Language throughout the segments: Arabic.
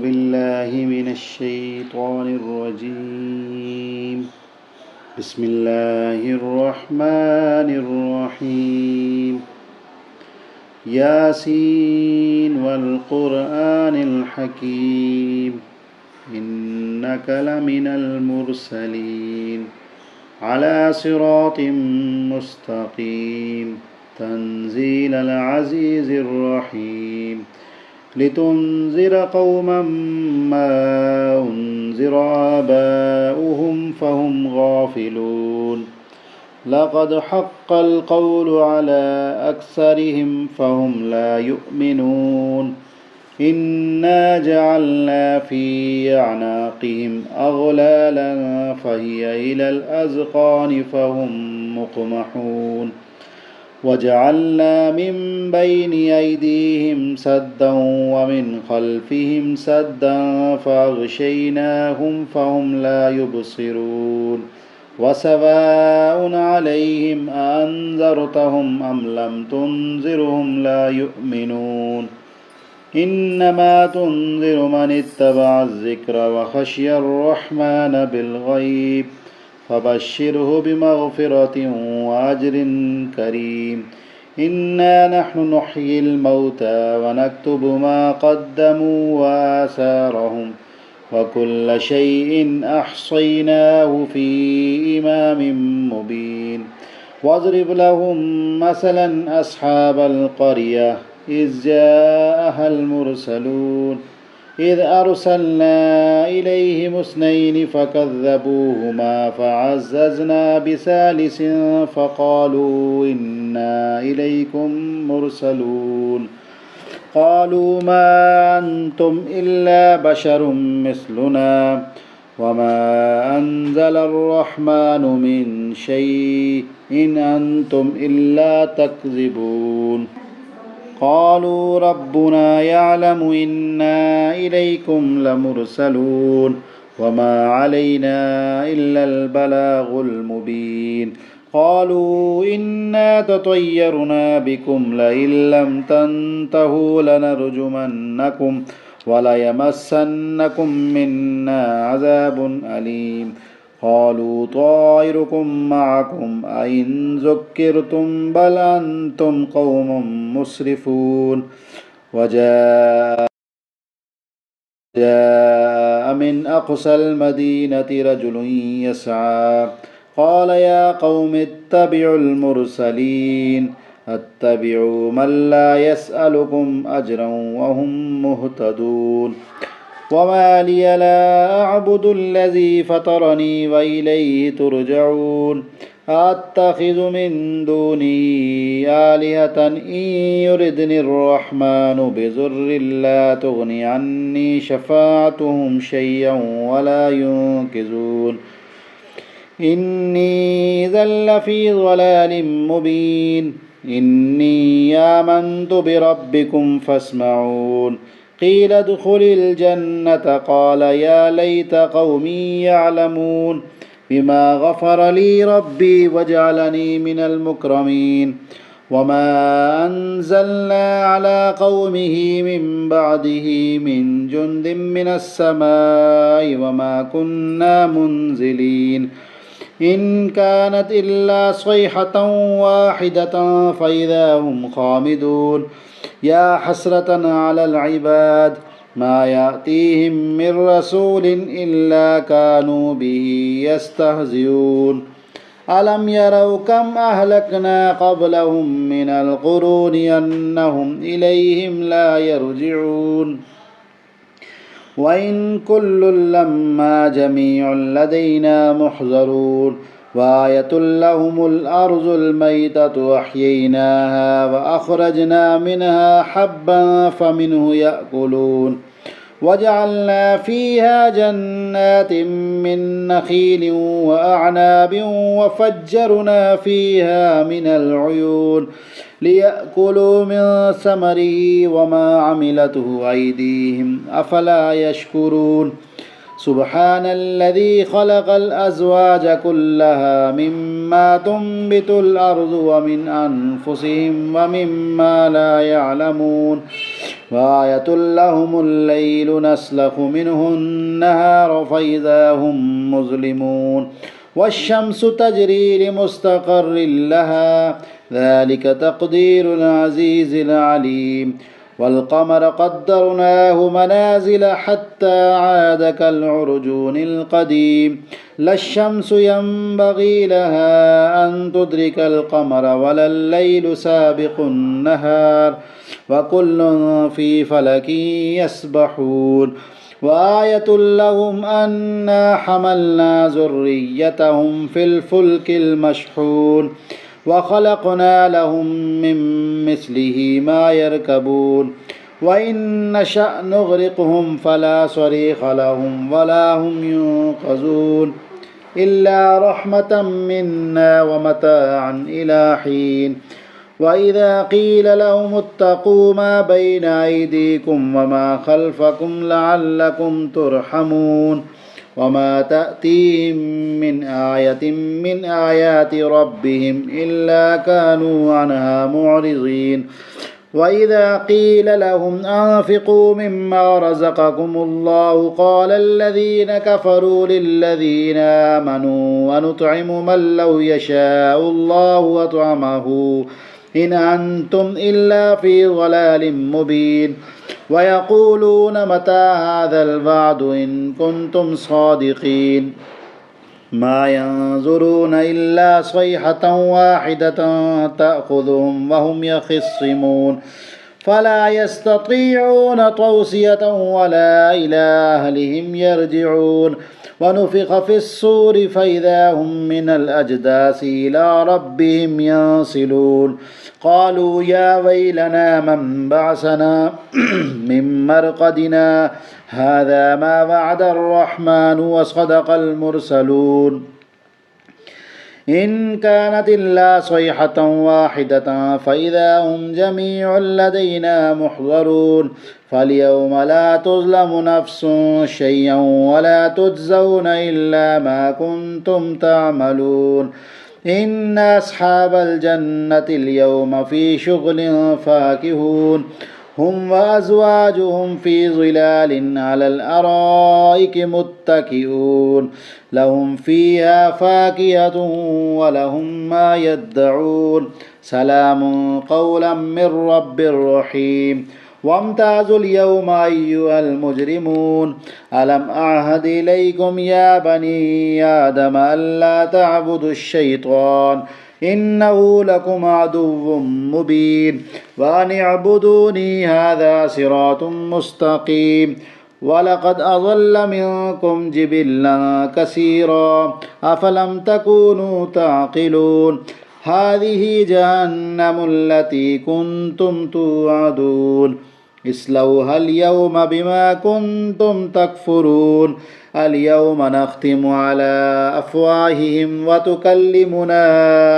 بالله من الشيطان الرجيم. بسم الله الرحمن الرحيم. ياسين والقرآن الحكيم إنك لمن المرسلين على صراط مستقيم تنزيل العزيز الرحيم لتنذر قوما ما أنذر آباؤهم فهم غافلون لقد حق القول على أكثرهم فهم لا يؤمنون إنا جعلنا في أعناقهم أغلالا فهي إلى الأذقان فهم مقمحون وجعلنا من بين أيديهم سدا ومن خلفهم سدا فأغشيناهم فهم لا يبصرون وسواء عليهم أأنذرتهم أم لم تنذرهم لا يؤمنون إنما تنذر من اتبع الذكر وخشي الرحمن بالغيب فبشره بمغفرة وأجر كريم إنا نحن نحيي الموتى ونكتب ما قدموا وآثارهم وكل شيء أحصيناه في إمام مبين واضرب لهم مثلا أصحاب القرية إذ جاءها المرسلون إذ أرسلنا إليهم اثنين فكذبوهما فعززنا بثالث فقالوا إنا إليكم مرسلون قالوا ما أنتم إلا بشر مثلنا وما أنزل الرحمن من شيء إن أنتم إلا تكذبون قالوا ربنا يعلم إنا إليكم لمرسلون وما علينا إلا البلاغ المبين قالوا إنا تطيرنا بكم لئن لم تنتهوا لنرجمنكم وليمسنكم منا عذاب أليم قالوا طائركم معكم أئن ذكرتم بل أنتم قوم مسرفون وجاء من أقصى المدينة رجل يسعى قال يا قوم اتبعوا المرسلين اتبعوا من لا يسألكم أجرا وهم مهتدون وما لي لا أعبد الذي فطرني وإليه ترجعون أتخذ من دونه آلهة إن يردني الرحمن بضر لا تغني عني شفاعتهم شيئا ولا ينقذون إني إذا لفي ضلال مبين إني آمنت بربكم فاسمعون قيل ادخل الجنة قال يا ليت قومي يعلمون بما غفر لي ربي وجعلني من المكرمين وما أنزلنا على قومه من بعده من جند من السماء وما كنا منزلين إن كانت إلا صيحة واحدة فإذا هم خامدون يا حسرة على العباد ما يأتيهم من رسول إلا كانوا به يستهزئون ألم يروا كم أهلكنا قبلهم من القرون أنهم إليهم لا يرجعون وإن كل لما جميع لدينا محضرون وآية لهم الأرض الميتة أحييناها وأخرجنا منها حبا فمنه يأكلون وجعلنا فيها جنات من نخيل وأعناب وفجرنا فيها من العيون ليأكلوا من ثمره وما عملته أيديهم أفلا يشكرون سبحان الذي خلق الأزواج كلها مما تنبت الأرض ومن أنفسهم ومما لا يعلمون وآية لهم الليل نسلخ منه النهار فإذا هم مظلمون والشمس تجري لمستقر لها ذلك تقدير العزيز العليم والقمر قدرناه منازل حتى عاد كالعرجون القديم لا الشمس ينبغي لها أن تدرك القمر ولا الليل سابق النهار وكل في فلك يسبحون وآية لهم أنا حملنا ذريتهم في الفلك المشحون وخلقنا لهم من مثله ما يركبون وإن نشأ نغرقهم فلا صريخ لهم ولا هم ينقذون إلا رحمة منا ومتاعا إلى حين وإذا قيل لهم اتقوا ما بين أيديكم وما خلفكم لعلكم ترحمون وما تأتيهم من آية من آيات ربهم إلا كانوا عنها معرضين وإذا قيل لهم أنفقوا مما رزقكم الله قال الذين كفروا للذين آمنوا ونطعم من لو يشاء الله أطعمه إن أنتم إلا في ضلال مبين ويقولون متى هذا الوعد إن كنتم صادقين ما ينظرون إلا صيحة واحدة تأخذهم وهم يخصمون فلا يستطيعون توصية ولا إلى أهلهم يرجعون ونفخ في الصور فإذا هم من الأجداث إلى ربهم ينسلون قالوا يا ويلنا من بعثنا من مرقدنا هذا ما وعد الرحمن وصدق المرسلون إن كانت إلا صيحة واحدة فإذا هم جميع لدينا محضرون فاليوم لا تظلم نفس شيئا ولا تجزون إلا ما كنتم تعملون إن أصحاب الجنة اليوم في شغل فاكهون هم وأزواجهم في ظلال على الأرائك متكئون لهم فيها فاكهة ولهم ما يدعون سلام قولا من رب رحيم وامتازوا اليوم أيها المجرمون ألم أعهد إليكم يا بني آدم ألا تعبدوا الشيطان إنه لكم عدو مبين وأن اعبدوني هذا صراط مستقيم ولقد أضل منكم جبلا كثيرا أفلم تكونوا تعقلون هذه جهنم التي كنتم توعدون اصلوها اليوم بما كنتم تكفرون اليوم نختم على أفواههم وتكلمنا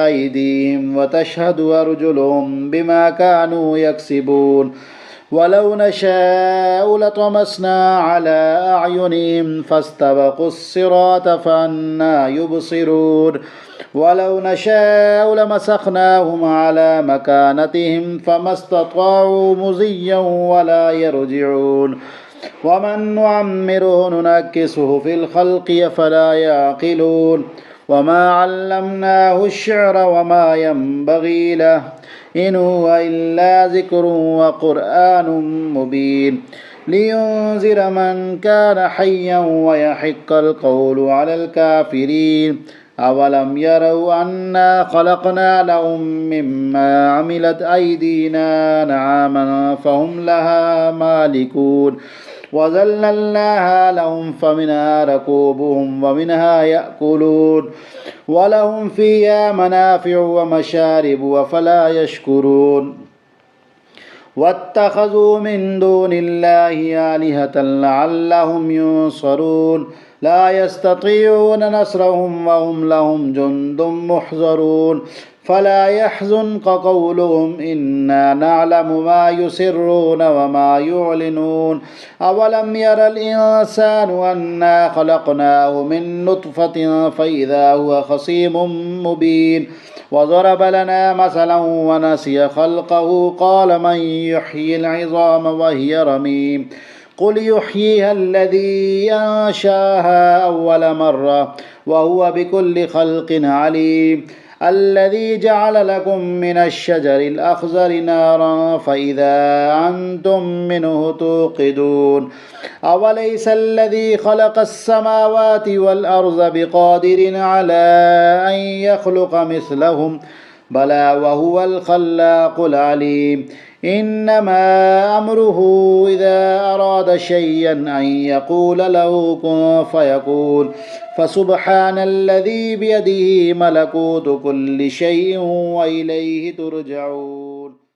أيديهم وتشهد أرجلهم بما كانوا يكسبون ولو نشاء لطمسنا على أعينهم فاستبقوا الصراط فأنى يبصرون ولو نشاء لمسخناهم على مكانتهم فما استطاعوا مضيا ولا يرجعون ومن نعمره ننكسه في الخلق أفلا يعقلون وما علمناه الشعر وما ينبغي له إن هو إلا ذكر وقرآن مبين لينذر من كان حيا ويحق القول على الكافرين أولم يروا أنا خلقنا لهم مما عملت أيدينا نعاما فهم لها مالكون وذللناها لهم فمنها ركوبهم ومنها يأكلون ولهم فيها منافع ومشارب وفلا يشكرون واتخذوا من دون الله آلهة لعلهم ينصرون لا يستطيعون نصرهم وهم لهم جند محضرون فلا يحزنك قولهم إنا نعلم ما يسرون وما يعلنون أولم ير الإنسان أنا خلقناه من نطفة فإذا هو خصيم مبين وضرب لنا مثلا ونسي خلقه قال من يحيي العظام وهي رميم قل يحييها الذي أنشاها أول مرة وهو بكل خلق عليم الذي جعل لكم من الشجر الأخضر نارا فإذا أنتم منه توقدون أوليس الذي خلق السماوات والأرض بقادر على أن يخلق مثلهم بلى وهو الخلاق العليم إنما أمره إذا أراد شيئا أن يقول له كن فيكون فسبحان الذي بيده ملكوت كل شيء وإليه ترجعون.